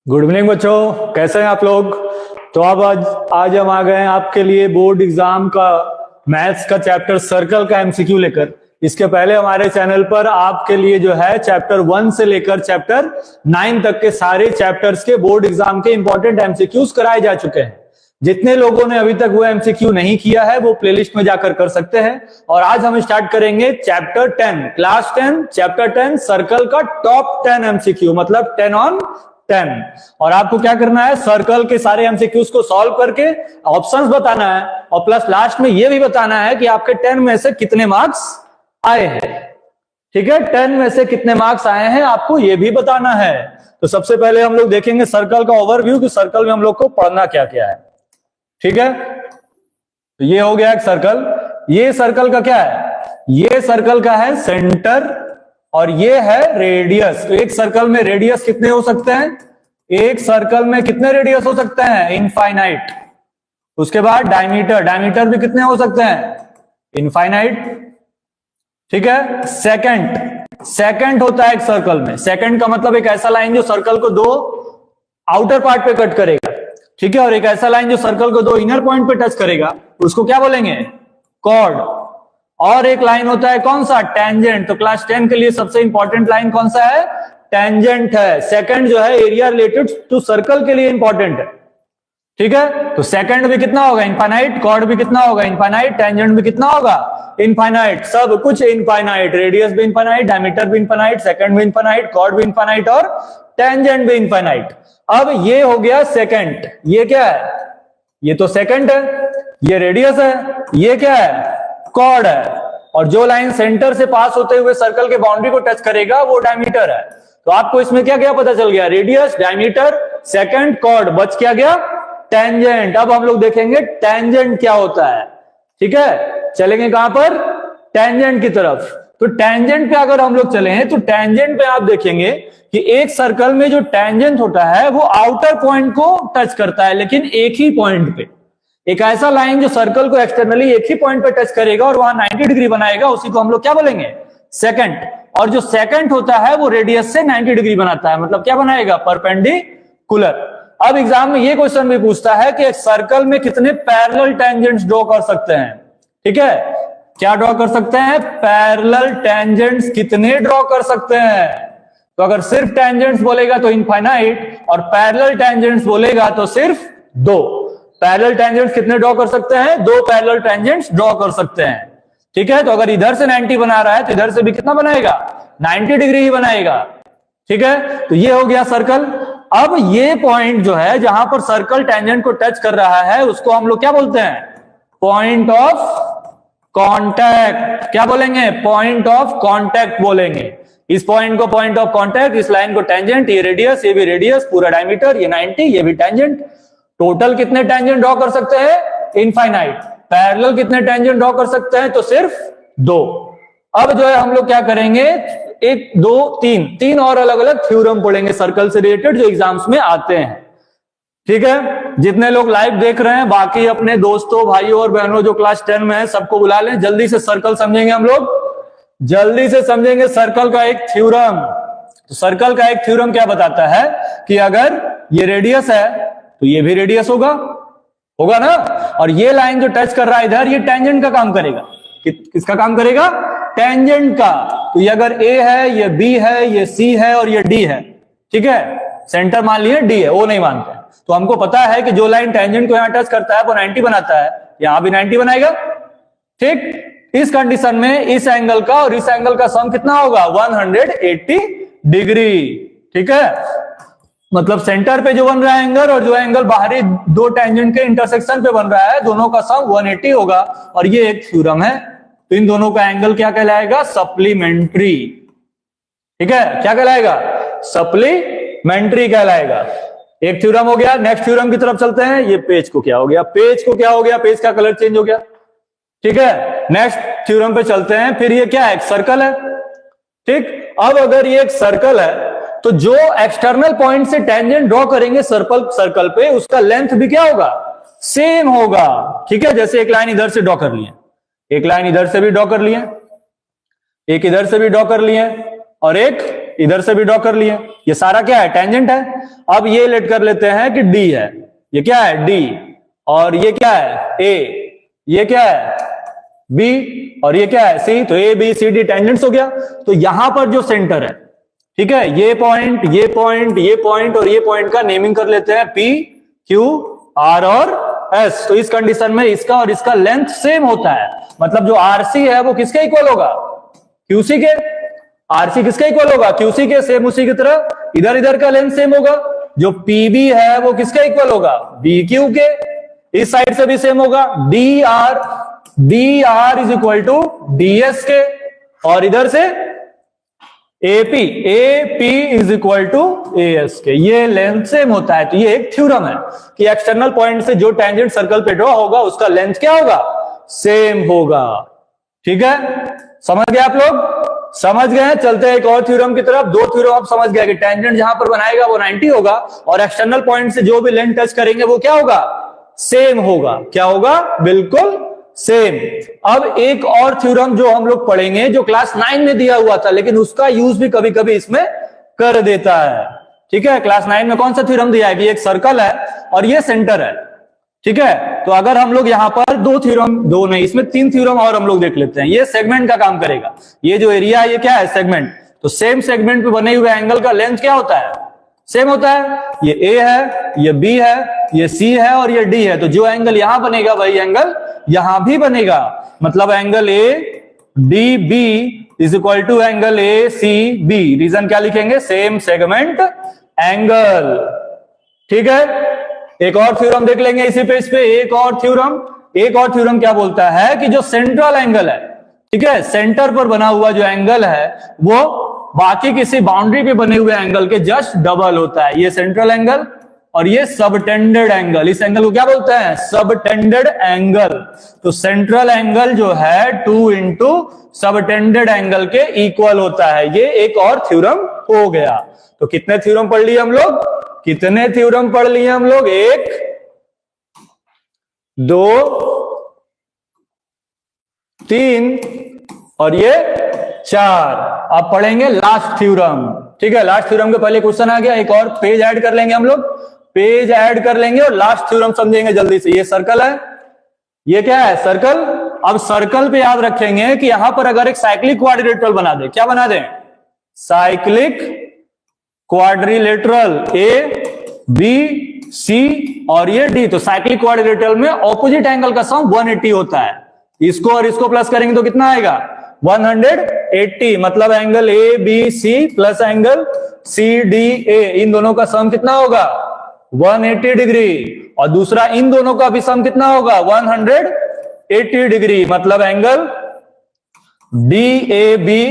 Good evening बच्चों, कैसे हैं आप लोग। तो अब आज हम आ गए हैं आपके लिए बोर्ड एग्जाम का मैथ्स का चैप्टर सर्कल का एमसीक्यू लेकर। इसके पहले हमारे चैनल पर आपके लिए जो है चैप्टर 1 से लेकर चैप्टर 9 तक के सारे चैप्टर्स के बोर्ड एग्जाम के इंपॉर्टेंट एमसीक्यूज कराए जा चुके हैं। जितने लोगों ने अभी तक वो एमसीक्यू नहीं किया है वो प्लेलिस्ट में जाकर कर सकते हैं। और आज हम स्टार्ट करेंगे चैप्टर 10, क्लास 10, चैप्टर 10 सर्कल का टॉप 10 एमसीक्यू, मतलब 10 on 10। और आपको क्या करना है, सर्कल के सारे एमसीक्यूज को सॉल्व करके ऑप्शंस बताना है और प्लस लास्ट में ये भी बताना है कि आपके 10 में से कितने मार्क्स आए हैं। ठीक है, 10 में से कितने मार्क्स आए हैं आपको ये भी बताना है। तो सबसे पहले हम लोग देखेंगे सर्कल का ओवरव्यू कि सर्कल में हम लोग को पढ़ना क्या क्या है। ठीक है, तो ये हो गया एक सर्कल। ये सर्कल का क्या है, ये सर्कल का है सेंटर और ये है रेडियस। तो एक सर्कल में रेडियस कितने हो सकते हैं, एक सर्कल में कितने रेडियस हो सकते हैं, इनफाइनाइट। उसके बाद डायमीटर, डायमीटर भी कितने हो सकते हैं, इनफाइनाइट। ठीक है, सेकंड, सेकंड होता है एक सर्कल में। सेकंड का मतलब एक ऐसा लाइन जो सर्कल को दो आउटर पार्ट पे कट करेगा। ठीक है, और एक ऐसा लाइन जो सर्कल को दो इनर पॉइंट पे टच करेगा, उसको क्या बोलेंगे, कॉर्ड। और एक लाइन होता है कौन सा, टेंजेंट। तो क्लास 10 के लिए सबसे इंपॉर्टेंट लाइन कौन सा है, टेंजेंट है। सेकंड जो है एरिया रिलेटेड टू सर्कल के लिए इंपॉर्टेंट है। ठीक है, तो सेकंड भी कितना होगा, इनफाइनाइट। कॉर्ड भी कितना होगा, इनफाइनाइट। टेंजेंट भी कितना होगा, इनफाइनाइट। सब कुछ इनफाइनाइट, रेडियस भी इनफाइनाइट, डायमीटर भी इनफाइनाइट, सेकंड भी इनफाइनाइट, कॉर्ड भी इनफाइनाइट और टेंजेंट भी इनफाइनाइट। अब ये हो गया सेकंड। ये क्या है, ये तो सेकंड है, ये रेडियस है, ये क्या है, कॉर्ड है। और जो लाइन सेंटर से पास होते हुए सर्कल के बाउंड्री को टच करेगा वो डायमीटर है। तो आपको इसमें क्या क्या पता चल गया, रेडियस, डायमीटर, सेकंड, कॉर्ड, बच क्या गया, टेंजेंट। अब हम लोग देखेंगे टेंजेंट क्या होता है। ठीक है, चलेंगे कहां पर, टेंजेंट की तरफ। तो टेंजेंट पे अगर हम लोग चले हैं तो टेंजेंट पे आप देखेंगे कि एक सर्कल में जो टेंजेंट होता है वो आउटर पॉइंट को टच करता है, लेकिन एक ही पॉइंट पे। एक ऐसा लाइन जो सर्कल को एक्सटर्नली एक ही पॉइंट पे टच करेगा और वहां 90 डिग्री बनाएगा, उसी को हम लोग क्या बोलेंगे, सेकंड। और जो सेकंड होता है वो रेडियस से 90 डिग्री बनाता है, मतलब क्या बनाएगा, परपेंडिकुलर। अब एग्जाम में ये क्वेश्चन भी पूछता है कि एक सर्कल में कितने पैरेलल टेंजेंट्स ड्रॉ कर सकते हैं। ठीक है, क्या ड्रॉ कर सकते हैं, पैरेलल टेंजेंट्स कितने ड्रॉ कर सकते हैं। तो अगर सिर्फ टेंजेंट्स बोलेगा तो इनफाइनाइट, और पैरेलल टेंजेंट्स बोलेगा तो सिर्फ दो। पैरेलल टेंजेंट्स कितने ड्रॉ कर सकते हैं, दो पैरेलल टेंजेंट्स ड्रॉ कर सकते हैं। ठीक है, तो अगर इधर से 90 बना रहा है तो इधर से भी कितना बनाएगा, 90 डिग्री ही बनाएगा। ठीक है, तो ये हो गया सर्कल। अब ये पॉइंट जो है जहां पर सर्कल टेंजेंट को टच कर रहा है उसको हम लोग क्या बोलते हैं, पॉइंट ऑफ कांटेक्ट। क्या बोलेंगे, पॉइंट ऑफ कांटेक्ट बोलेंगे। इस पॉइंट को पॉइंट ऑफ कांटेक्ट, इस लाइन को टेंजेंट, ये रेडियस, ये भी रेडियस, पूरा डायमीटर, ये 90, ये भी टेंजेंट। टोटल कितने टेंजेंट ड्रॉ कर सकते हैं, इनफाइनाइट। पैरेलल कितने टेंजेंट ड्रॉ कर सकते हैं, तो सिर्फ दो। अब जो है हम लोग क्या करेंगे, एक, दो, तीन और अलग अलग थ्योरम पढ़ेंगे सर्कल से रिलेटेड जो एग्जाम्स में आते हैं। ठीक है, जितने लोग लाइव देख रहे हैं, बाकी अपने दोस्तों, भाइयों और बहनों जो क्लास 10 में है सबको बुला लें। जल्दी से सर्कल समझेंगे हम लोग, जल्दी से समझेंगे सर्कल का एक थ्योरम। तो सर्कल का एक थ्योरम क्या बताता है कि अगर ये रेडियस है तो ये भी रेडियस होगा ना। और ये लाइन जो टच कर रहा है इधर, ये टेंजेंट का काम करेगा। किसका काम करेगा, टेंजेंट का। तो ये अगर ए है, ये बी है, ये सी है और ये डी है। ठीक है, सेंटर मान लिए डी है, वो नहीं मानते हैं। तो हमको पता है कि जो लाइन टेंजेंट को यहां टच करता है वो 90 बनाता है, यहां भी 90 बनाएगा। ठीक, इस कंडीशन में इस एंगल का और इस एंगल का सम कितना होगा, 180 डिग्री। ठीक है, मतलब सेंटर पे जो बन रहा है एंगल और जो एंगल बाहरी दो टेंजेंट के इंटरसेक्शन पे बन रहा है, दोनों का सम 180 होगा। और ये एक थ्योरम है, तो इन दोनों का एंगल क्या कहलाएगा, सप्लीमेंट्री। ठीक है, क्या कहलाएगा, सप्लीमेंट्री कहलाएगा। एक थ्योरम हो गया। नेक्स्ट थ्योरम की तरफ चलते हैं। ये पेज को क्या हो गया, पेज को क्या हो गया, पेज का कलर चेंज हो गया। ठीक है, नेक्स्ट थ्योरम पे चलते हैं। फिर ये क्या है, एक सर्कल है। ठीक, अब अगर ये एक सर्कल है तो जो एक्सटर्नल पॉइंट से टेंजेंट ड्रॉ करेंगे सर्कल पे, उसका लेंथ भी क्या होगा, सेम होगा। ठीक है, जैसे एक लाइन इधर से ड्रॉ कर लिए, एक लाइन इधर से भी ड्रॉ कर लिए, एक इधर से भी ड्रॉ कर लिए और एक इधर से भी ड्रॉ कर लिए, ये सारा क्या है, टेंजेंट है। अब ये लेट कर लेते हैं कि डी है, ये क्या है डी, और ये क्या है ए, ये क्या है बी, और ये क्या है सी। तो A B C D tangents हो गया। तो यहां पर जो सेंटर है, ठीक है, ये पॉइंट ये पॉइंट ये पॉइंट और ये पॉइंट का नेमिंग कर लेते हैं पी क्यू आर और एस। तो इस कंडीशन में इसका और इसका लेंथ सेम होता है, मतलब जो आरसी है वो किसके इक्वल होगा, क्यूसी के। आरसी किसके इक्वल होगा, क्यूसी के। सेम उसी की तरह इधर इधर का लेंथ सेम होगा। जो पीबी है वो किसके इक्वल होगा, बी क्यू के। इस साइड से भी सेम होगा, D R is equal to DS के, और इधर से AP is equal to AS के। ये लेंथ सेम होता है। तो ये एक थ्योरम है कि एक्सटर्नल पॉइंट से जो टेंजेंट सर्कल पे ड्रॉ होगा उसका लेंथ क्या होगा, सेम होगा। ठीक है, समझ गए आप लोग, समझ गए। चलते हैं एक और थ्योरम की तरफ। दो थ्योरम आप समझ गए कि टेंजेंट जहां पर बनाएगा वो 90 होगा, और एक्सटर्नल पॉइंट से जो भी लेंथ टच करेंगे वो क्या होगा, सेम होगा। क्या होगा, बिल्कुल सेम। अब एक और थ्योरम जो हम लोग पढ़ेंगे, जो क्लास 9 में दिया हुआ था, लेकिन उसका यूज भी कभी कभी इसमें कर देता है। ठीक है, क्लास 9 में कौन सा थ्योरम दिया है कि एक सर्कल है और ये सेंटर है। ठीक है, तो अगर हम लोग यहां पर दो थ्योरम, दो नहीं इसमें तीन थ्योरम और हम लोग देख लेते हैं। ये सेगमेंट का काम करेगा। ये जो एरिया है ये क्या है, सेगमेंट। तो सेम सेगमेंट पे बने हुए एंगल का लेंथ क्या होता है, सेम होता है। ये ए है, ये बी है, ये सी है और ये डी है। तो जो एंगल यहां बनेगा वही एंगल यहां भी बनेगा। मतलब angle A D B is equal to angle A C B. Reason क्या लिखेंगे, सेम सेगमेंट एंगल। ठीक है, एक और थ्योरम देख लेंगे इसी पेज पे। एक और थ्योरम क्या बोलता है कि जो सेंट्रल एंगल है, ठीक है, सेंटर पर बना हुआ जो एंगल है वो बाकी किसी बाउंड्री पे बने हुए एंगल के जस्ट डबल होता है। ये सेंट्रल एंगल और ये सबटेंडेड एंगल, इस एंगल को क्या बोलते हैं, सबटेंडेड एंगल। तो सेंट्रल एंगल जो है 2 इंटू सबटेंडेड एंगल के इक्वल होता है। ये एक और थ्योरम हो गया। तो कितने थ्योरम पढ़ लिए हम लोग, कितने थ्योरम पढ़ लिए हम लोग, 1 2 3 और ये 4। अब पढ़ेंगे लास्ट थ्योरम। ठीक है, लास्ट थ्योरम के पहले क्वेश्चन आ गया, एक और पेज ऐड कर लेंगे हम लोग, पेज ऐड कर लेंगे और लास्ट थ्योरम समझेंगे जल्दी से। ये सर्कल है, ये क्या है, सर्कल। अब सर्कल पे याद रखेंगे कि यहां पर अगर एक साइक्लिक क्वाड्रिलेटरल बना दे, क्या बना दे, cyclic quadrilateral, A B C और ये डी। तो साइक्लिक क्वाड्रिलेटरल में ऑपोजिट एंगल का सम 180 होता है। इसको और इसको प्लस करेंगे तो कितना आएगा, 180। मतलब angle A B C plus angle C D A, इन दोनों का सम कितना होगा, 180 डिग्री। और दूसरा इन दोनों का भी सम कितना होगा, 180 डिग्री। मतलब angle D A B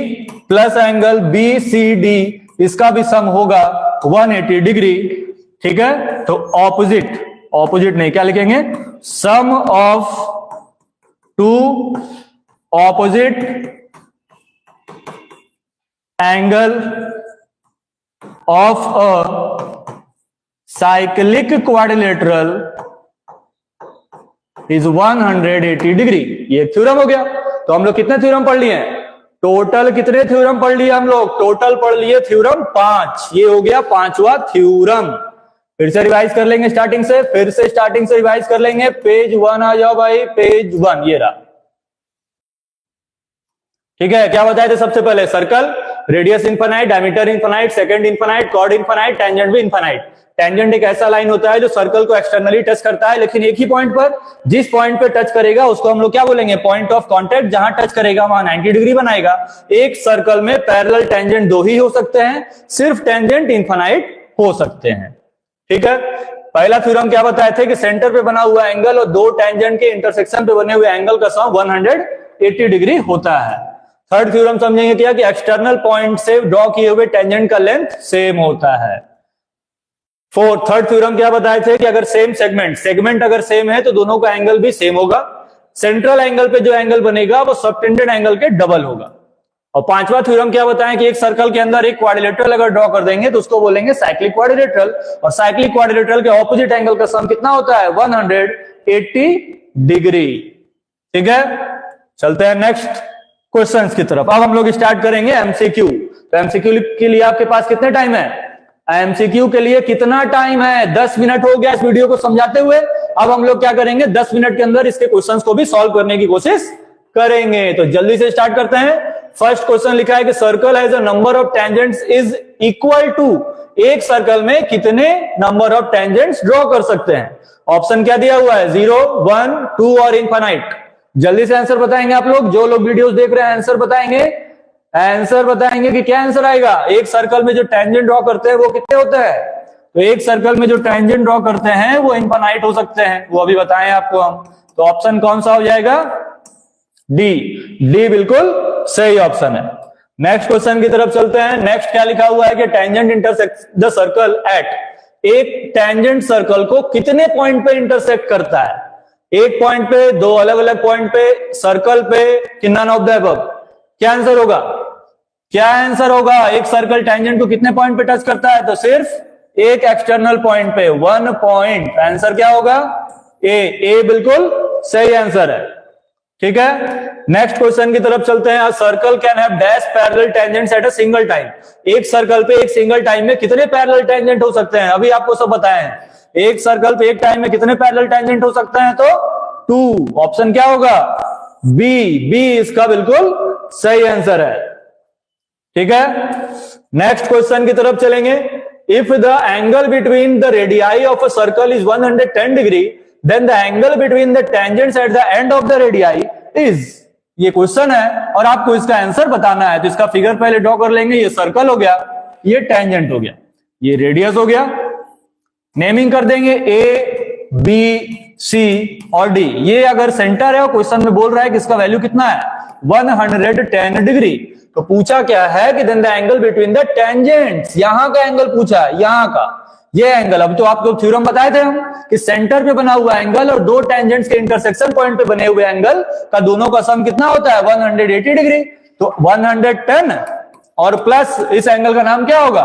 plus angle B C D, इसका भी सम होगा 180 डिग्री। ठीक है, तो ऑपोजिट नहीं, क्या लिखेंगे, sum of two opposite angle of a cyclic quadrilateral is 180 degree. ये थ्योरम हो गया। तो हम लोग कितने थ्योरम पढ़ लिए हैं, टोटल कितने थ्योरम पढ़ लिए हम लोग, टोटल पढ़ लिए थ्योरम 5। ये हो गया 5वां थ्योरम। फिर से रिवाइज कर लेंगे स्टार्टिंग से, फिर से स्टार्टिंग से रिवाइज कर लेंगे। पेज 1 आ जाओ भाई, पेज 1 ये रहा। ठीक है, क्या बताए थे सबसे पहले, circle, radius infinite, diameter infinite, second infinite, chord infinite, tangent भी इनफाइनाइट। टेंजेंट एक ऐसा लाइन होता है जो सर्कल को एक्सटर्नली टच करता है, लेकिन एक ही पॉइंट पर। जिस पॉइंट पे टच करेगा उसको हम लोग क्या बोलेंगे, पॉइंट ऑफ कांटेक्ट। जहां टच करेगा वहां 90 डिग्री बनाएगा। एक सर्कल में पैरेलल टेंजेंट 2 ही हो सकते हैं, सिर्फ टेंजेंट इनफाइनाइट हो सकते हैं। ठीक है, पहला थ्योरम क्या बताए थे कि सेंटर पे बना हुआ एंगल और दो टेंजेंट के इंटरसेक्शन पे बने हुए एंगल का सम 180 डिग्री होता है। थर्ड थ्योरम समझेंगे क्या कि एक्सटर्नल पॉइंट से ड्रॉ किए हुए टेंजेंट का लेंथ सेम होता है। थर्ड थ्योरम क्या बताए थे कि अगर सेम सेगमेंट अगर सेम है तो दोनों का एंगल भी सेम होगा। सेंट्रल एंगल पे जो एंगल बनेगा वो सबटेंडेड एंगल के डबल होगा। और पांचवा थ्योरम क्या बताएं कि एक सर्कल के अंदर एक क्वाड्रिलेटरल अगर ड्रॉ कर देंगे तो उसको बोलेंगे साइक्लिक क्वाड्रिलेटरल। और साइक्लिक क्वाड्रिलेटरल के ऑपोजिट एंगल का सम कितना होता है, 180 डिग्री। ठीक है, चलते हैं नेक्स्ट क्वेश्चंस की तरफ। अब हम लोग स्टार्ट करेंगे एमसीक्यू। तो एमसीक्यू के लिए आपके पास कितने टाइम है? एमसीक्यू के लिए कितना टाइम है? 10 मिनट हो गया इस वीडियो को समझाते हुए। अब हम लोग क्या करेंगे, 10 मिनट के अंदर इसके क्वेश्चंस को भी सॉल्व करने की कोशिश करेंगे। तो जल्दी से स्टार्ट करते हैं। फर्स्ट क्वेश्चन लिखा है कि circle has a number of tangents is equal to, एक सर्कल में कितने नंबर ऑफ टेंजेंट्स ड्रॉ कर सकते हैं? ऑप्शन क्या दिया हुआ है? 0, 1, 2 और इनफाइनाइट। जल्दी से आंसर बताएंगे आप लोग, जो लोग वीडियोस देख रहे हैं आंसर बताएंगे। आंसर बताएंगे कि क्या आंसर आएगा। एक सर्कल में जो टेंजेंट ड्रॉ करते हैं वो कितने होते हैं? तो एक सर्कल में जो टेंजेंट ड्रॉ करते हैं वो इनफाइनाइट हो सकते हैं, वो अभी बताएं आपको हम। तो ऑप्शन कौन सा हो जाएगा? डी। डी बिल्कुल सही ऑप्शन है। नेक्स्ट क्वेश्चन की तरफ चलते हैं। नेक्स्ट क्या लिखा हुआ है कि tangent intersect the circle eight, एक टेंजेंट सर्कल को कितने पॉइंट पे इंटरसेक्ट करता है? एक पॉइंट पे, दो अलग अलग पॉइंट पे, सर्कल पे, कि नन ऑफ द अबव? क्या आंसर होगा? क्या आंसर होगा? एक सर्कल टेंजेंट को कितने पॉइंट पे टच करता है? तो सिर्फ एक एक्सटर्नल पॉइंट पे, 1 पॉइंट। आंसर क्या होगा? ए। ए बिल्कुल सही आंसर है। ठीक है, नेक्स्ट क्वेश्चन की तरफ चलते हैं। Circle can have dash parallel tangents at a single time, एक सर्कल पे एक सिंगल टाइम में कितने पैरेलल टेंजेंट हो सकते हैं? अभी आपको सब बताए हैं। एक सर्कल पे एक टाइम में कितने पैरेलल टेंजेंट हो सकते हैं? तो 2। ऑप्शन क्या होगा? बी। बी इसका बिल्कुल सही आंसर है। ठीक है, नेक्स्ट क्वेश्चन की तरफ चलेंगे। If the angle between the radii of a circle is 110 degree, then the angle between the tangents at the end of the radii is, ये क्वेश्चन है और आपको इसका आंसर बताना है। तो इसका फिगर पहले ड्रॉ कर लेंगे। ये सर्कल हो गया, ये टेंजेंट हो गया, ये रेडियस हो गया। नेमिंग कर देंगे ए, बी, सी और डी। ये अगर सेंटर है और क्वेश्चन में बोल रहा है कि इसका वैल्यू कितना है? 110 डिग्री। तो पूछा क्या है कि then the angle between the tangents, यहां का एंगल पूछा है, यहां का ये एंगल। अब तो आपको थ्योरम बताए थे हम कि सेंटर पे बना हुआ एंगल और दो टेंजेंट्स के इंटरसेक्शन पॉइंट पे बने हुए एंगल का दोनों का सम कितना होता है? 180 डिग्री। तो 110 और प्लस इस एंगल का नाम क्या होगा?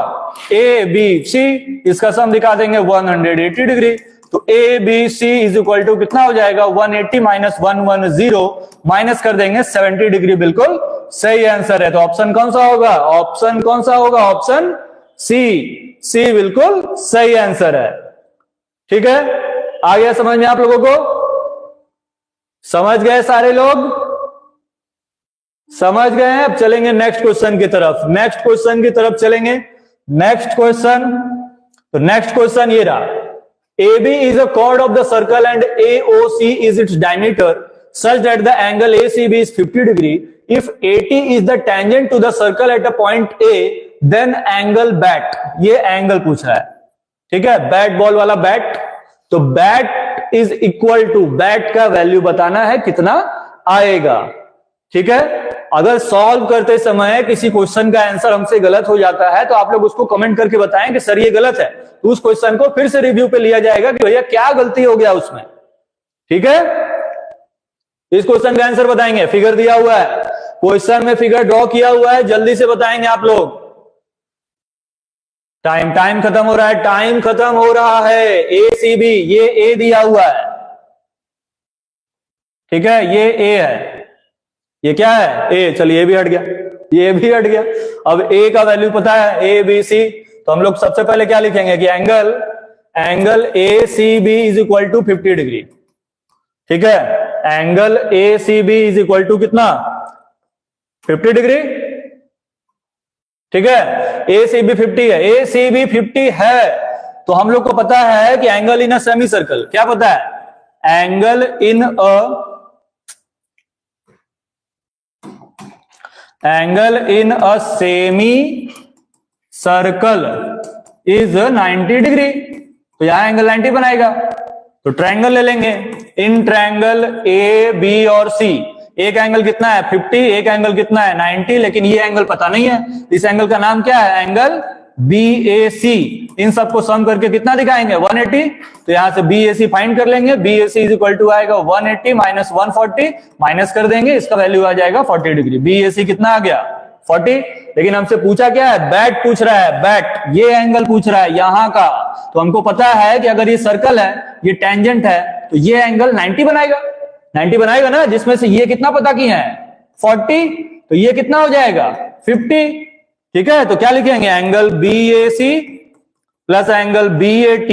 A B C. इसका सम दिखा देंगे 180 डिग्री। तो A B C is equal to कितना हो जाएगा? 180 माइनस 110 माइनस कर देंगे 70 डिग्री। बिल्कुल सही आंसर है। तो ऑप्शन कौन सा होगा? ऑप्शन कौन सा होगा? Option C. सी बिल्कुल सही आंसर है। ठीक है, आ गया समझ में आप लोगों को? समझ गए सारे लोग? समझ गए हैं? अब चलेंगे नेक्स्ट क्वेश्चन की तरफ। नेक्स्ट क्वेश्चन की तरफ चलेंगे। नेक्स्ट क्वेश्चन, तो नेक्स्ट क्वेश्चन ये रहा। AB is a chord of the circle and AOC is its diameter such that the angle ACB is 50 degree. If AT is the tangent to the circle at a point A, then angle BAT, ये angle पूछा है। ठीक है, bat ball वाला bat. तो bat is equal to, bat का value बताना है कितना आएगा। ठीक है, अगर सॉल्व करते समय किसी क्वेश्चन का आंसर हमसे गलत हो जाता है तो आप लोग उसको कमेंट करके बताएं कि सर ये गलत है। तो उस क्वेश्चन को फिर से रिव्यू पे लिया जाएगा कि भैया क्या गलती हो गया उसमें। ठीक है, इस क्वेश्चन का आंसर बताएंगे। फिगर दिया हुआ है, क्वेश्चन में फिगर ड्रॉ किया हुआ है, जल्दी से बताएंगे आप लोग। टाइम खत्म हो रहा है, टाइम खत्म हो रहा है। ए सी बी, ये ए दिया हुआ है। ठीक है, ये ए है, ये क्या है? ए। चलिए ये भी हट गया, ये भी हट गया। अब ए का वैल्यू पता है, ए बी सी। तो हम लोग सबसे पहले क्या लिखेंगे कि angle A C B is equal to 50 degree. ठीक है, angle A C B is equal to कितना? 50 डिग्री। ठीक है, ए सी बी 50 है, ए सी बी 50 है। तो हम लोग को पता है कि angle in a semi circle, क्या पता है? Angle in a semi circle is 90 degree. तो यहां एंगल 90 बनाएगा। तो ट्रायंगल ले लेंगे। इन ट्रायंगल ए बी और सी, एक एंगल कितना है? 50, एक एंगल कितना है? 90। लेकिन ये एंगल पता नहीं है। इस एंगल का नाम क्या है? Angle BAC। इन सबको सम करके कितना दिखाएंगे? 180। तो यहां से BAC फाइंड कर लेंगे। BAC इज इक्वल टू आएगा 180 माइनस 140, माइनस कर देंगे, इसका वैल्यू आ जाएगा 40 डिग्री। BAC कितना आ गया? 40। लेकिन हमसे पूछा क्या है? बैट पूछ रहा है, बैट। ये एंगल पूछ रहा है यहां का। तो हमको पता है कि अगर ये सर्कल है, ये टेंजेंट है, तो ये एंगल 90 बनाएगा। 90 बनाएगा ना, जिसमें से ये कितना पता किया है? 40। तो ये कितना हो जाएगा 50। ठीक है, तो क्या लिखेंगे, angle BAC plus angle BAT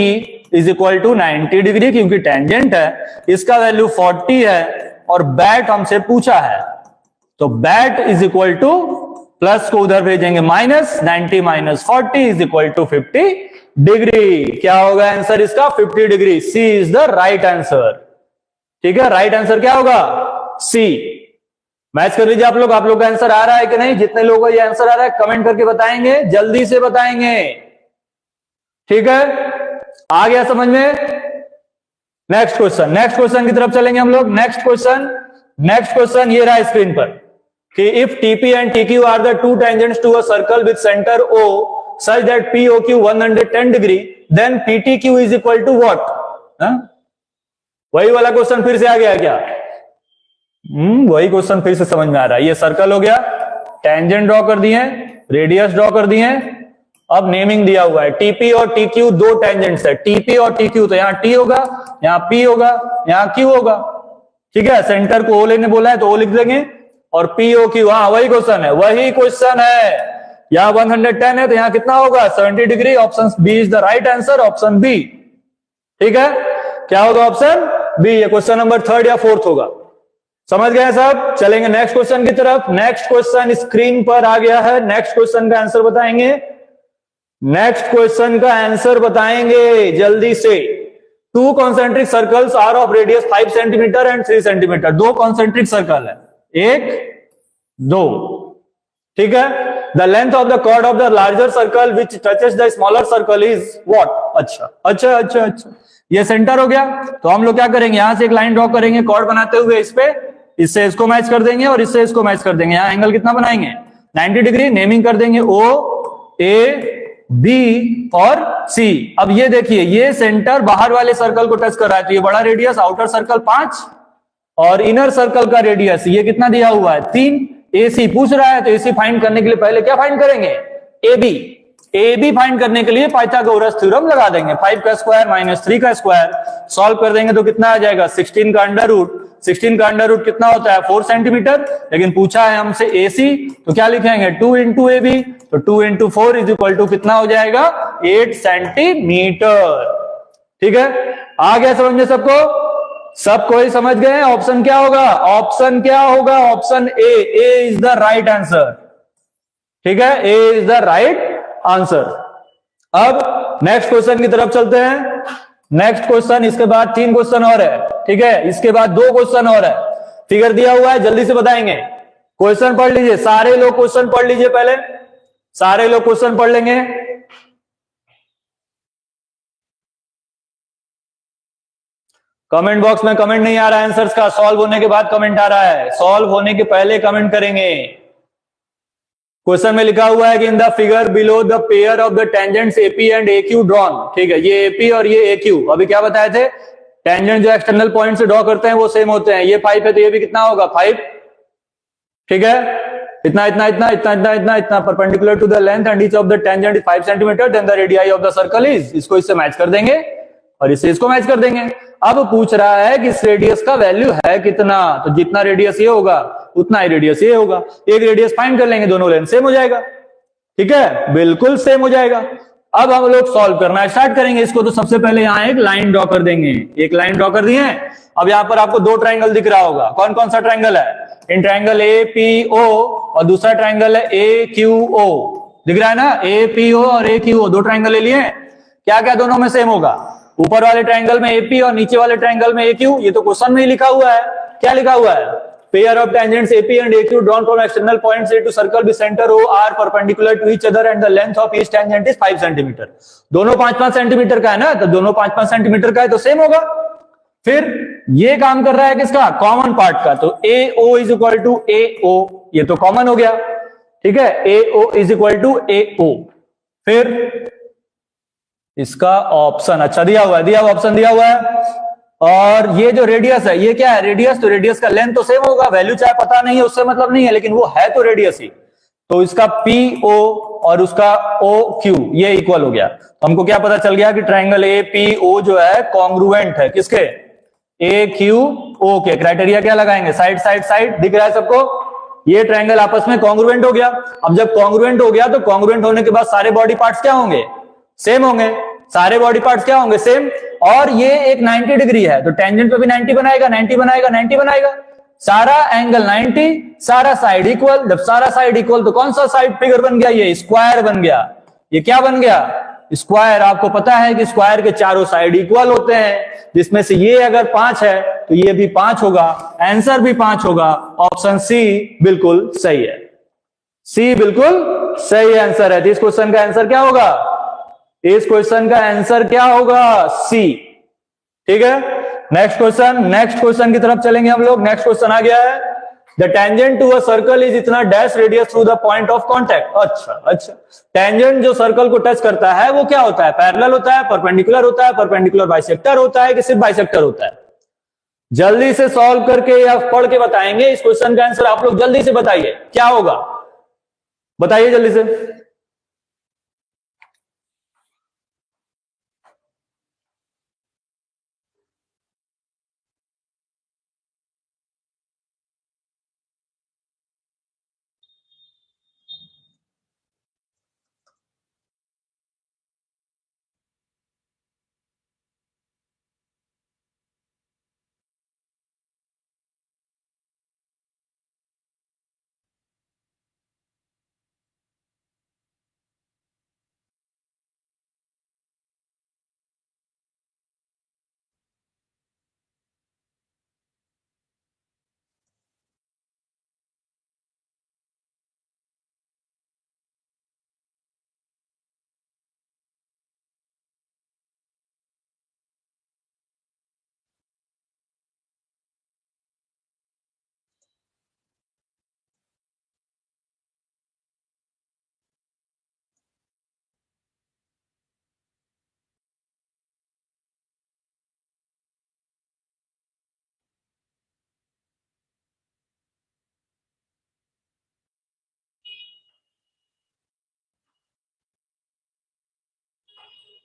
is equal to 90 degree, क्योंकि टेंजेंट है, इसका वैल्यू 40 है और बैट हमसे पूछा है, तो bat is equal to, plus को उधर भेजेंगे minus, 90 minus 40 is equal to 50 degree. क्या होगा आंसर इसका, 50 degree. C is the right answer. ठीक है, राइट आंसर क्या होगा, सी। मैच कर लीजिए आप लोग का आंसर आ रहा है कि नहीं। जितने लोगों को ये आंसर आ रहा है कमेंट करके बताएंगे, जल्दी से बताएंगे। ठीक है, आ गया समझ में। नेक्स्ट क्वेश्चन की तरफ चलेंगे हम लोग। नेक्स्ट क्वेश्चन ये रहा स्क्रीन पर कि if TP and TQ are the two tangents to a circle with centre O such that POQ 110 degree, then PTQ is equal to what. वही वाला क्वेश्चन फिर से आ गया क्या? वही क्वेश्चन फिर से समझ में आ रहा है। ये सर्कल हो गया, टेंजेंट ड्रॉ कर दिए, रेडियस ड्रॉ कर दिए, अब नेमिंग दिया हुआ है। TP और TQ दो टेंजेंट्स है, TP और TQ, तो यहाँ T होगा, यहाँ P होगा, यहाँ Q होगा। ठीक है, सेंटर को O लेने बोला है तो O लिख देंगे, और POQ, हाँ वही क्वेश्चन है। यहाँ 110 है तो यहाँ कितना होगा, 70 degree. Option B is the right answer, option B. ठीक है, क्या होगा ऑप्शन बी। ये क्वेश्चन नंबर 3rd या 4th होगा। समझ गए सब। चलेंगे नेक्स्ट क्वेश्चन की तरफ। नेक्स्ट क्वेश्चन स्क्रीन पर आ गया है। नेक्स्ट क्वेश्चन का आंसर बताएंगे जल्दी से। Two concentric circles are of radius 5 centimetre and 3 centimetre. दो कॉन्सेंट्रिक सर्कल है, 1 2। ठीक है, the length of the chord of the larger circle which touches the smaller circle is what. अच्छा, ये सेंटर हो गया। तो हम लोग क्या करेंगे, यहां से एक लाइन ड्रॉ करेंगे कॉर्ड बनाते हुए, इस पे, इससे इसको मैच कर देंगे और इससे इसको मैच कर देंगे। यहां एंगल कितना बनाएंगे, 90 डिग्री। नेमिंग कर देंगे O, A, B और C। अब ये देखिए, ये सेंटर बाहर वाले सर्कल को टच कर रहा है, तो ये बड़ा रेडियस, आउटर सर्कल 5 और इनर सर्कल का रेडियस ये कितना दिया हुआ है, 3। AC पूछ रहा है, तो AC फाइंड करने के लिए पहले क्या फाइंड करेंगे, AB फाइंड करने के लिए पाइथागोरस थ्योरम लगा देंगे। 5 का स्क्वायर माइनस 3 का स्क्वायर, सॉल्व कर देंगे तो कितना आ जाएगा, 16 का अंडर रूट कितना होता है, 4 सेंटीमीटर। लेकिन पूछा है हमसे AC, तो क्या लिखेंगे, 2 इंटू AB, तो 2 इंटू 4 इज इक्वल टू कितना हो जाएगा, 8 सेंटीमीटर। ठीक है, आ गया समझ में सबको, सबको ही समझ गए। ऑप्शन क्या होगा, option A is the right answer. ठीक है, ए इज द राइट आंसर। अब नेक्स्ट क्वेश्चन की तरफ चलते हैं। नेक्स्ट क्वेश्चन, इसके बाद 3 क्वेश्चन और है। ठीक है, इसके बाद 2 क्वेश्चन और है। फिगर दिया हुआ है, जल्दी से बताएंगे। क्वेश्चन पढ़ लीजिए, सारे लोग क्वेश्चन पढ़ लीजिए, पहले सारे लोग क्वेश्चन पढ़ लेंगे। कमेंट बॉक्स में कमेंट नहीं आ रहा है आंसर्स का, सॉल्व होने के बाद कमेंट आ रहा है, सॉल्व होने के पहले कमेंट करेंगे। क्वेश्चन में लिखा हुआ है कि in the figure below the pair of the tangents AP and AQ drawn. ठीक है, ये AP और ये AQ। अभी क्या बताए थे, टेंजेंट जो एक्सटर्नल पॉइंट से ड्रॉ करते हैं वो सेम होते हैं। ये 5 है तो ये भी कितना होगा, 5। ठीक है, इतना perpendicular to the length and each of the tangent is 5 centimetre, then the radius of the circle is, इसको इससे मैच कर देंगे और इससे इसको मैच कर देंगे। अब पूछ रहा है कि इस रेडियस का वैल्यू है कितना, तो जितना रेडियस ये होगा उतना ही रेडियस ये होगा। एक रेडियस फाइंड कर लेंगे, दोनों लेंथ सेम हो जाएगा। ठीक है, बिल्कुल सेम हो जाएगा। अब हम लोग सॉल्व करना स्टार्ट करेंगे इसको। तो सबसे पहले यहाँ एक लाइन ड्रॉ कर देंगे, एक लाइन ड्रॉ कर दिए। अब यहाँ पर आपको 2 ट्राइंगल दिख रहा होगा। कौन कौन सा ट्राइंगल है, इन ट्राइंगल APO और दूसरा ट्राइंगल है AQO। दिख रहा है ना, APO और AQO 2 ट्राइंगल ले लिए। क्या क्या दोनों में सेम होगा, ऊपर वाले ट्राइंगल में AP और नीचे वाले ट्राइंगल में AQ। ये तो क्वेश्चन में ही लिखा हुआ है। क्या लिखा हुआ है, pair of tangents AP and AQ drawn from external points A to circle with center O are perpendicular to each other and the length of each tangent is 5 centimetre. दोनों 5-5 सेंटीमीटर का है ना, तो दोनों 5-5 सेंटीमीटर का है तो same होगा। फिर ये काम कर रहा है किसका, कॉमन पार्ट का, तो AO is equal to AO, ये तो कॉमन हो गया। ठीक है, AO is equal to AO। फिर इसका ऑप्शन अच्छा दिया हुआ है, ऑप्शन दिया हुआ है। और ये जो रेडियस है, ये क्या है, रेडियस, तो रेडियस का लेंथ तो सेम होगा, वैल्यू चाहे पता नहीं है उससे मतलब नहीं है, लेकिन वो है तो रेडियस ही। तो इसका PO और उसका OQ ये इक्वल हो गया। हमको क्या पता चल गया कि ट्राइंगल APO जो है कॉन्ग्रुएंट है किसके, AQO के। क्राइटेरिया क्या लगाएंगे, साइड साइड साइड, दिख रहा है सबको। ये ट्रायंगल आपस में कॉन्ग्रुएंट हो गया। अब जब कॉन्ग्रुएंट हो गया तो कॉन्ग्रुएंट होने के बाद सारे बॉडी पार्ट्स क्या होंगे, सेम होंगे। सारे बॉडी पार्ट्स क्या होंगे, सेम। और ये एक 90 डिग्री है तो टेंजेंट पे भी 90 बनाएगा, 90 बनाएगा, 90 बनाएगा। सारा एंगल 90, सारा साइड इक्वल। जब सारा साइड इक्वल तो कौन सा साइड फिगर बन गया, ये स्क्वायर बन गया। ये क्या बन गया, स्क्वायर। आपको पता है कि स्क्वायर के चारों साइड इक्वल होते हैं, जिसमें से ये अगर 5 है तो ये भी 5 होगा, आंसर भी 5 होगा। ऑप्शन सी बिल्कुल सही है, सी बिल्कुल सही आंसर है। इस क्वेश्चन का आंसर क्या होगा, इस क्वेश्चन का आंसर क्या होगा, सी। ठीक है, नेक्स्ट क्वेश्चन की तरफ चलेंगे हम लोग। नेक्स्ट क्वेश्चन आ गया है, the tangent to a circle is इतना dash radius through the point of contact. अच्छा, टेंजेंट जो सर्कल को टच करता है वो क्या होता है, पैरेलल होता है, परपेंडिकुलर होता है, परपेंडिकुलर बाइसेक्टर होता है कि सिर्फ बाइसेक्टर होता है। जल्दी से सॉल्व करके या पढ़ के बताएंगे इस क्वेश्चन का आंसर। आप लोग जल्दी से बताइए क्या होगा, बताइए जल्दी से।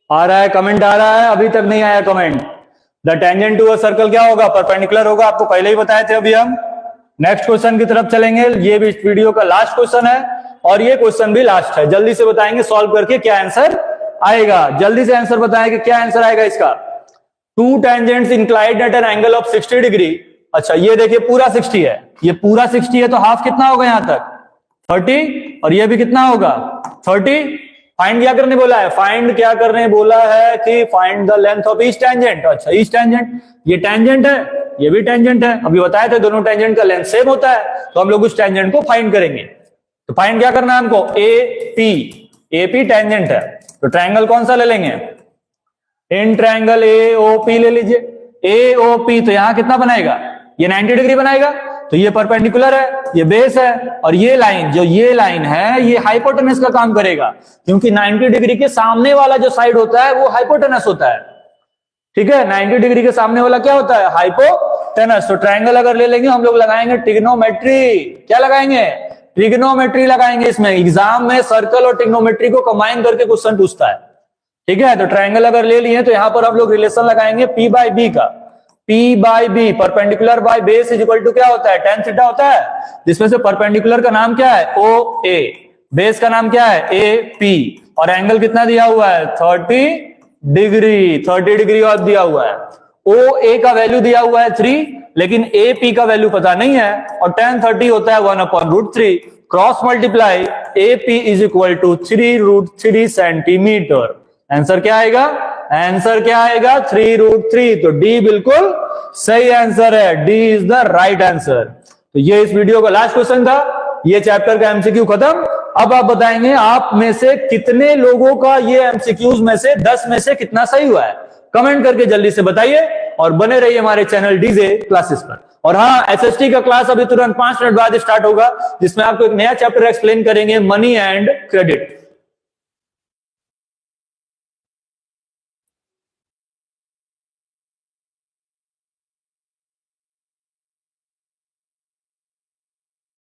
आ रहा है कमेंट, आ रहा है, अभी तक नहीं आया comment. The tangent to a circle क्या होगा, परपेंडिकुलर होगा। आपको पहले ही बताए थे अभी हम। नेक्स्ट क्वेश्चन की तरफ चलेंगे, ये भी इस वीडियो का लास्ट क्वेश्चन है और ये क्वेश्चन भी लास्ट है। जल्दी से बताएंगे सॉल्व करके क्या आंसर आएगा, जल्दी से आंसर बताएं कि क्या आंसर आएगा इसका। To tangents inclined at an angle of 60 degree. अच्छा, ये देखिए पूरा 60 है, ये पूरा 60 है तो हाफ कितना होगा यहां तक, 30, और ये भी कितना होगा 30। फाइंड क्या करने बोला है, फाइंड क्या करने बोला है कि find the length of each tangent. अच्छा, ईच टेंजेंट, ये टेंजेंट है, ये भी टेंजेंट है। अभी बताया था दोनों टेंजेंट का लेंथ सेम होता है, तो हम लोग उस टेंजेंट को फाइंड करेंगे। तो फाइंड क्या करना है हमको, एपी टेंजेंट है तो ट्रायंगल कौन सा ले लेंगे, इन ट्रायंगल एओपी ले लीजिए। एओपी तो यहां कितना बनाएगा, ये 90 डिग्री बनाएगा, तो ये परपेंडिकुलर है, ये बेस है, और ये लाइन, जो ये लाइन है ये हाइपोटेनस का काम करेगा, क्योंकि 90 डिग्री के सामने वाला जो साइड होता है वो हाइपोटेनस होता है। ठीक है, 90 डिग्री के सामने वाला क्या होता है, हाइपोटेनस। तो ट्रायंगल अगर ले लेंगे हम लोग लगाएंगे ट्रिग्नोमेट्री। क्या लगाएंगे, ट्रिग्नोमेट्री लगाएंगे। इसमें एग्जाम में सर्कल और ट्रिग्नोमेट्री को कंबाइन करके क्वेश्चन पूछता है। ठीक है, तो ट्रायंगल अगर ले लिए तो यहां पर हम लोग रिलेशन लगाएंगे P बाई बी का। P by B, perpendicular by base is equal to क्या होता है, tan थीटा होता है, जिसमें से परपेंडिकुलर का नाम क्या है OA, बेस का नाम क्या है AP, और एंगल कितना दिया हुआ है 30 डिग्री, 30 डिग्री और दिया हुआ है। OA का वैल्यू दिया हुआ है 3, लेकिन AP का वैल्यू पता नहीं है, और tan 30 होता है 1/√3। Cross multiply AP is equal to 3√3 centimetre. Answer क्या आएगा, आंसर क्या आएगा 3√3। तो डी बिल्कुल सही आंसर है, D is the right answer. तो ये इस वीडियो का लास्ट क्वेश्चन था, ये चैप्टर का एमसीक्यू खत्म। अब आप बताएंगे आप में से कितने लोगों का ये एमसीक्यूज में से 10 में से कितना सही हुआ है, कमेंट करके जल्दी से बताइए, और बने रहिए हमारे चैनल डीजे क्लासेस पर। और हाँ, एसएसटी का क्लास अभी तुरंत 5 मिनट बाद स्टार्ट होगा, जिसमें आपको एक नया चैप्टर एक्सप्लेन करेंगे, मनी एंड क्रेडिट।